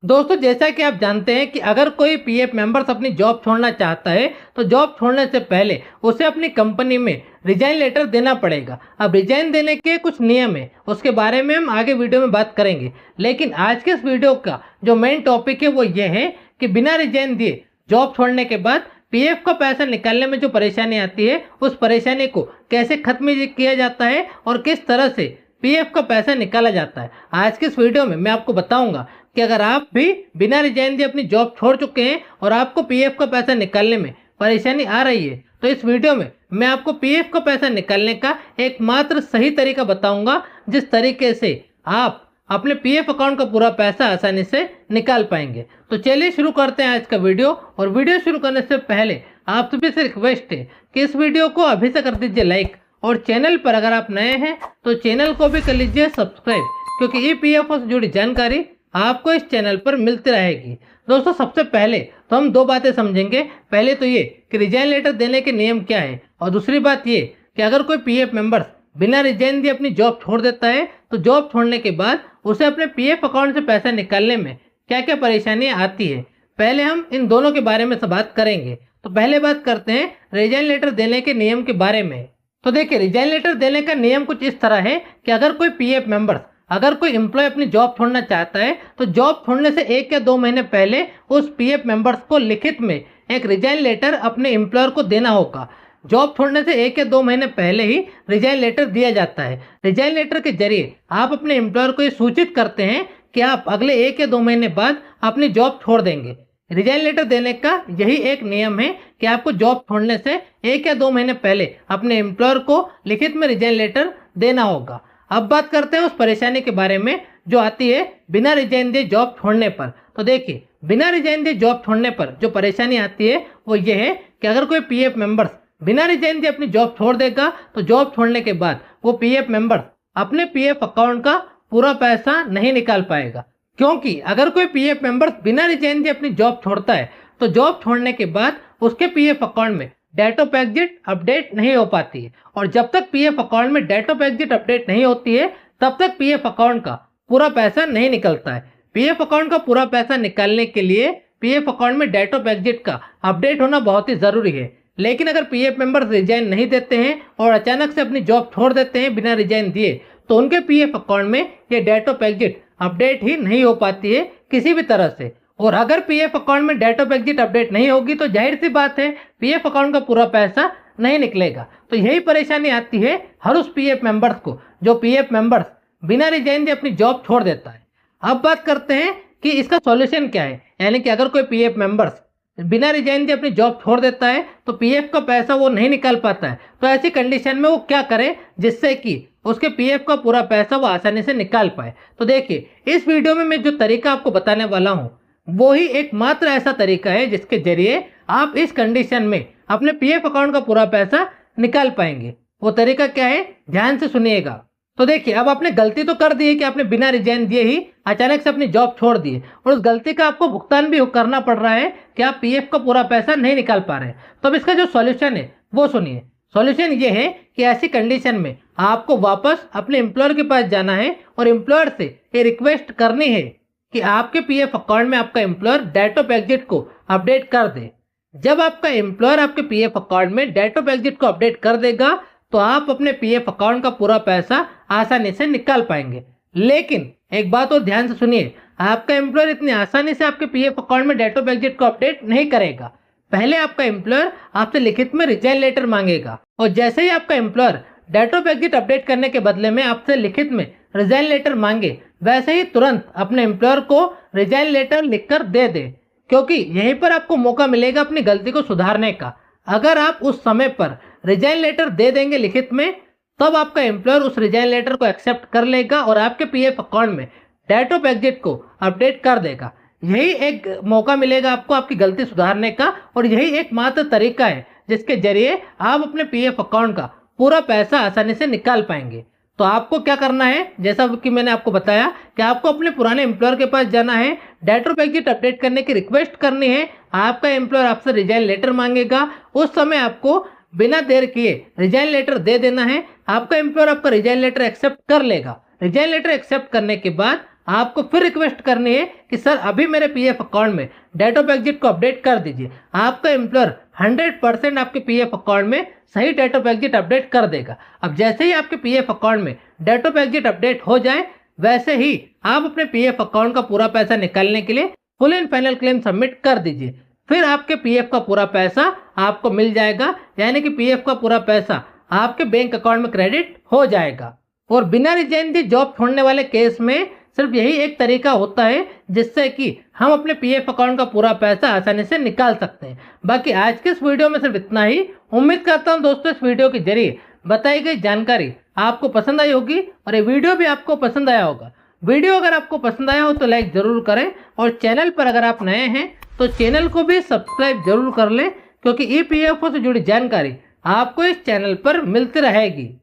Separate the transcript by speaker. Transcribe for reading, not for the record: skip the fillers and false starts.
Speaker 1: दोस्तों, जैसा कि आप जानते हैं कि अगर कोई पीएफ मेंबर्स अपनी जॉब छोड़ना चाहता है तो जॉब छोड़ने से पहले उसे अपनी कंपनी में रिजाइन लेटर देना पड़ेगा। अब रिजाइन देने के कुछ नियम है, उसके बारे में हम आगे वीडियो में बात करेंगे। लेकिन आज के इस वीडियो का जो मेन टॉपिक है वो ये है कि बिना रिजाइन दिए जॉब छोड़ने के बाद पीएफ का पैसा निकालने में जो परेशानी आती है उस परेशानी को कैसे खत्म किया जाता है और किस तरह से पीएफ का पैसा निकाला जाता है। आज के इस वीडियो में मैं आपको बताऊंगा कि अगर आप भी बिना रिजाइन दिए अपनी जॉब छोड़ चुके हैं और आपको पीएफ का पैसा निकालने में परेशानी आ रही है तो इस वीडियो में मैं आपको पीएफ का पैसा निकालने का एकमात्र सही तरीका बताऊंगा, जिस तरीके से आप अपने पीएफ अकाउंट का पूरा पैसा आसानी से निकाल पाएंगे। तो चलिए शुरू करते हैं आज का वीडियो। और वीडियो शुरू करने से पहले आप सभी से रिक्वेस्ट है कि इस वीडियो को अभी से कर दीजिए लाइक, और चैनल पर अगर आप नए हैं तो चैनल को भी कर लीजिए सब्सक्राइब, क्योंकि ईपीएफओ से जुड़ी जानकारी आपको इस चैनल पर मिलती रहेगी। दोस्तों, सबसे पहले तो हम दो बातें समझेंगे। पहले तो ये कि रिजाइन लेटर देने के नियम क्या है, और दूसरी बात ये कि अगर कोई पीएफ मेंबर्स बिना रिजाइन दिए अपनी जॉब छोड़ देता है तो जॉब छोड़ने के बाद उसे अपने पीएफ अकाउंट से पैसा निकालने में क्या क्या परेशानियां आती है। पहले हम इन दोनों के बारे में बात करेंगे। तो पहले बात करते हैं रिजाइन लेटर देने के नियम के बारे में। तो देखिए, रिजाइन लेटर देने का नियम कुछ इस तरह है कि अगर कोई पीएफ मेंबर्स, अगर कोई एम्प्लॉय अपनी जॉब छोड़ना चाहता है तो जॉब छोड़ने से 1 या 2 महीने पहले उस पीएफ मेंबर्स को लिखित में एक रिजाइन लेटर अपने एम्प्लॉयर को देना होगा। जॉब छोड़ने से 1 या 2 महीने पहले ही रिजाइन लेटर दिया जाता है। रिजाइन लेटर के जरिए आप अपने एम्प्लॉयर को ये सूचित करते हैं कि आप अगले 1 या 2 महीने बाद अपनी जॉब छोड़ देंगे। रिजाइन लेटर देने का यही एक नियम है कि आपको जॉब छोड़ने से 1 या 2 महीने पहले अपने एम्प्लॉयर को लिखित में रिजाइन लेटर देना होगा। अब बात करते हैं उस परेशानी के बारे में जो आती है बिना रिजाइन दिए जॉब छोड़ने पर। तो देखिए, बिना रिजाइन दिए जॉब छोड़ने पर जो परेशानी आती है वो ये है कि अगर कोई पीएफ मेंबर्स बिना रिजाइन दिए अपनी जॉब छोड़ देगा तो जॉब छोड़ने के बाद वो पीएफ मेंबर अपने पीएफ अकाउंट का पूरा पैसा नहीं निकाल पाएगा। क्योंकि अगर कोई पीएफ मेंबर बिना रिजाइन दिए अपनी जॉब छोड़ता है तो जॉब छोड़ने के बाद उसके पीएफ अकाउंट में डेट ऑफ एग्जिट अपडेट नहीं हो पाती है, और जब तक पीएफ अकाउंट में डेट ऑफ एग्जिट अपडेट नहीं होती है तब तक पीएफ अकाउंट का पूरा पैसा नहीं निकलता है। पीएफ अकाउंट का पूरा पैसा निकालने के लिए पीएफ अकाउंट में डेट ऑफ एग्जिट का अपडेट होना बहुत ही जरूरी है। लेकिन अगर पीएफ मेंबर्स रिजाइन नहीं देते हैं और अचानक से अपनी जॉब छोड़ देते हैं बिना रिजाइन दिए तो उनके पीएफ अकाउंट में ये डेट ऑफ एग्जिट अपडेट ही नहीं हो पाती है किसी भी तरह से। और अगर पीएफ अकाउंट में डेट ऑफ एग्जिट अपडेट नहीं होगी तो जाहिर सी बात है पीएफ अकाउंट का पूरा पैसा नहीं निकलेगा। तो यही परेशानी आती है हर उस पीएफ मेंबर्स को जो पीएफ मेंबर्स बिना रिजाइन दिए अपनी जॉब छोड़ देता है। अब बात करते हैं कि इसका सॉल्यूशन क्या है। यानी कि अगर कोई पीएफ मेंबर्स बिना रिजाइन दिए अपनी जॉब छोड़ देता है तो पीएफ का पैसा वो नहीं निकाल पाता है, तो ऐसी कंडीशन में वो क्या करे जिससे कि उसके पीएफ का पूरा पैसा वो आसानी से निकाल पाए। तो देखिए, इस वीडियो में मैं जो तरीका आपको बताने वाला हूँ वो ही एकमात्र ऐसा तरीका है जिसके जरिए आप इस कंडीशन में अपने पीएफ अकाउंट का पूरा पैसा निकाल पाएंगे। वो तरीका क्या है, ध्यान से सुनिएगा। तो देखिए, अब आपने गलती तो कर दी है कि आपने बिना रिजाइन दिए ही अचानक से अपनी जॉब छोड़ दी है, और उस गलती का आपको भुगतान भी करना पड़ रहा है कि आप पीएफ का पूरा पैसा नहीं निकाल पा रहे हैं। तो अब इसका जो सॉल्यूशन है वो सुनिए। सॉल्यूशन ये है कि ऐसी कंडीशन में आपको वापस अपने एम्प्लॉयर के पास जाना है और एम्प्लॉयर से ये रिक्वेस्ट करनी है कि आपके पीएफ अकाउंट में आपका एम्प्लॉयर डेट ऑफ एग्जिट को अपडेट कर दे। जब आपका एम्प्लॉयर आपके पीएफ अकाउंट में डेट ऑफ एग्जिट को अपडेट कर देगा तो आप अपने पीएफ अकाउंट का पूरा पैसा आसानी से निकाल पाएंगे। लेकिन एक बात और ध्यान से सुनिए, आपका एम्प्लॉयर इतनी आसानी से आपके पीएफ अकाउंट में डेट ऑफ एग्जिट को अपडेट नहीं करेगा। पहले आपका एम्प्लॉयर आपसे लिखित में रिजाइन लेटर मांगेगा, और जैसे ही आपका employer date of exit update करने के बदले में आपसे लिखित में रिजाइन लेटर मांगे, वैसे ही तुरंत अपने एम्प्लॉयर को रिजाइन लेटर लिखकर दे दे, क्योंकि यहीं पर आपको मौका मिलेगा अपनी गलती को सुधारने का। अगर आप उस समय पर रिजाइन लेटर दे देंगे लिखित में, तब आपका एम्प्लॉयर उस रिजाइन लेटर को एक्सेप्ट कर लेगा और आपके पीएफ अकाउंट में डेट ऑफ एग्जिट को अपडेट कर देगा। यही एक मौका मिलेगा आपको आपकी गलती सुधारने का, और यही एकमात्र तरीका है जिसके जरिए आप अपने पीएफ अकाउंट का पूरा पैसा आसानी से निकाल पाएंगे। तो आपको क्या करना है, जैसा कि मैंने आपको बताया कि आपको अपने पुराने एम्प्लॉयर के पास जाना है, डेट ऑफ एग्जिट अपडेट करने की रिक्वेस्ट करनी है। आपका एम्प्लॉयर आपसे रिजाइन लेटर मांगेगा, उस समय आपको बिना देर किए रिजाइन लेटर दे देना है। आपका एम्प्लॉयर आपका रिजाइन लेटर एक्सेप्ट कर लेगा। रिजाइन लेटर एक्सेप्ट करने के बाद आपको फिर रिक्वेस्ट करनी है कि सर अभी मेरे पीएफ अकाउंट में डेट ऑफ एग्जिट को अपडेट कर दीजिए। आपका एम्प्लॉयर 100% आपके पीएफ अकाउंट में सही डेट ऑफ एग्जिट अपडेट कर देगा। अब जैसे ही आपके पीएफ अकाउंट में डेट ऑफ एग्जिट अपडेट हो जाए, वैसे ही आप अपने पीएफ अकाउंट का पूरा पैसा निकालने के लिए full and final claim submit कर दीजिए। फिर आपके पीएफ का पूरा पैसा आपको मिल जाएगा, यानी कि पीएफ का पूरा पैसा आपके बैंक अकाउंट में क्रेडिट हो जाएगा। और बिना रिजाइन दिए जॉब छोड़ने वाले केस में सिर्फ यही एक तरीका होता है जिससे कि हम अपने पीएफ अकाउंट का पूरा पैसा आसानी से निकाल सकते हैं। बाकी आज के इस वीडियो में सिर्फ इतना ही। उम्मीद करता हूं दोस्तों इस वीडियो के जरिए बताई गई जानकारी आपको पसंद आई होगी और ये वीडियो भी आपको पसंद आया होगा। वीडियो अगर आपको पसंद आया हो तो लाइक ज़रूर करें और चैनल पर अगर आप नए हैं तो चैनल को भी सब्सक्राइब जरूर कर लें, क्योंकि ईपीएफओ से जुड़ी जानकारी आपको इस चैनल पर मिलती रहेगी।